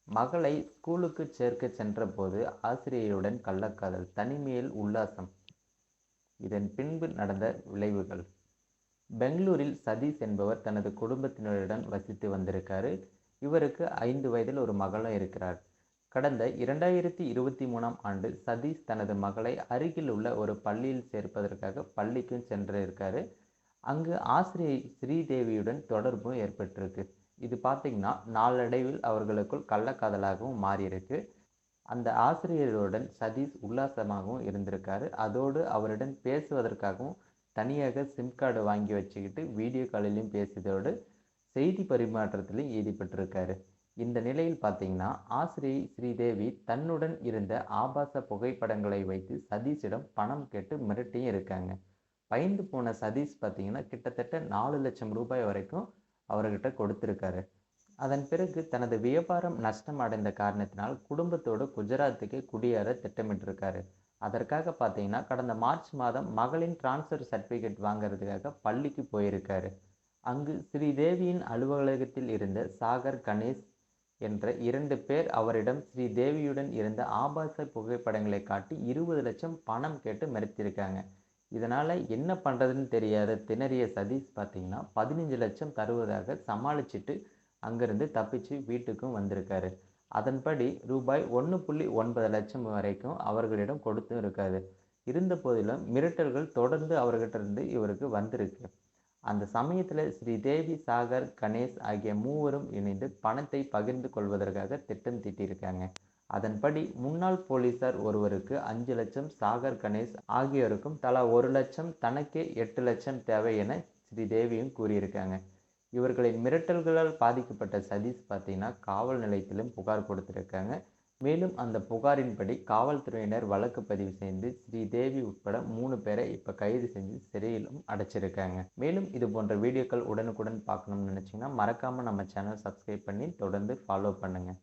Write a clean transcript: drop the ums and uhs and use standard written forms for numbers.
மகளை ஸ்கூலுக்கு சேர்க்க சென்றபோது ஆசிரியையுடன் கள்ளக்காதல், தனிமையில் உல்லாசம். இதன் பின்பு நடந்த விளைவுகள். பெங்களூரில் சதீஷ் என்பவர் தனது குடும்பத்தினருடன் வசித்து வந்திருக்காரு. இவருக்கு 5 வயதில் ஒரு மகளும் இருக்கிறார். கடந்த 2023ஆம் ஆண்டு சதீஷ் தனது மகளை அருகில் உள்ள ஒரு பள்ளியில் சேர்ப்பதற்காக பள்ளிக்கும் சென்றிருக்காரு. அங்கு ஆசிரியை ஸ்ரீதேவியுடன் தொடர்பும் ஏற்பட்டிருக்கு. இது பார்த்தீங்கன்னா நாளடைவில் அவர்களுக்குள் கள்ளக்காதலாகவும் மாறியிருக்கு. அந்த ஆசிரியருடன் சதீஷ் உல்லாசமாகவும் இருந்திருக்காரு. அதோடு அவருடன் பேசுவதற்காகவும் தனியாக சிம் கார்டு வாங்கி வச்சுக்கிட்டு வீடியோ காலிலையும் பேசியதோடு செய்தி பரிமாற்றத்திலையும் ஈடுபட்டிருக்காரு. இந்த நிலையில் பார்த்தீங்கன்னா ஆசிரியை ஸ்ரீதேவி தன்னுடன் இருந்த ஆபாச புகைப்படங்களை வைத்து சதீஷிடம் பணம் கேட்டு மிரட்டியும் இருக்காங்க. பயந்து போன சதீஷ் பார்த்தீங்கன்னா கிட்டத்தட்ட 4 லட்சம் ரூபாய் வரைக்கும் அவர்கிட்ட கொடுத்திருக்காரு. அதன் பிறகு தனது வியாபாரம் நஷ்டம் அடைந்த காரணத்தினால் குடும்பத்தோடு குஜராத்துக்கு குடியேற திட்டமிட்டிருக்காரு. அதற்காக பார்த்தீங்கன்னா கடந்த மார்ச் மாதம் மகளின் டிரான்ஸ்ஃபர் சர்டிஃபிகேட் வாங்கிறதுக்காக பள்ளிக்கு போயிருக்காரு. அங்கு ஸ்ரீதேவியின் அலுவலகத்தில் இருந்த சாகர் கணேஷ் என்ற 2 பேர் அவரிடம் ஸ்ரீதேவியுடன் இருந்த ஆபாச புகைப்படங்களை காட்டி 20 லட்சம் பணம் கேட்டு மிரட்டியிருக்காங்க. இதனால் என்ன பண்ணுறதுன்னு தெரியாத திணறிய சதீஷ் பார்த்தீங்கன்னா 15 லட்சம் தருவதாக சமாளிச்சுட்டு அங்கிருந்து தப்பிச்சு வீட்டுக்கும் வந்திருக்காரு. அதன்படி ரூபாய் 1.9 லட்சம் வரைக்கும் அவர்களிடம் கொடுத்தும் இருக்காரு. இருந்த போதிலும் மிரட்டல்கள் தொடர்ந்து அவர்கிட்ட இருந்து இவருக்கு வந்திருக்கு. அந்த சமயத்தில் ஸ்ரீதேவி, சாகர், கணேஷ் ஆகிய மூவரும் இணைந்து பணத்தை பகிர்ந்து கொள்வதற்காக திட்டம் தீட்டியிருக்காங்க. அதன்படி முன்னாள் போலீசார் ஒருவருக்கு 5 லட்சம், சாகர், கணேஷ் ஆகியோருக்கும் தலா 1 லட்சம், தனக்கே 8 லட்சம் தேவை என ஸ்ரீதேவியும் கூறியிருக்காங்க. இவர்களின் மிரட்டல்களால் பாதிக்கப்பட்ட சதீஷ் பார்த்தீங்கன்னா காவல் நிலையத்திலும் புகார் கொடுத்திருக்காங்க. மேலும் அந்த புகாரின்படி காவல்துறையினர் வழக்கு பதிவு செய்து ஸ்ரீதேவி உட்பட 3 பேரை இப்போ கைது செஞ்சு சிறையிலும் அடைச்சிருக்காங்க. மேலும் இது போன்ற வீடியோக்கள் உடனுக்குடன் பார்க்கணும்னு நினச்சிங்கன்னா மறக்காமல் நம்ம சேனல் சப்ஸ்கிரைப் பண்ணி தொடர்ந்து ஃபாலோ பண்ணுங்கள்.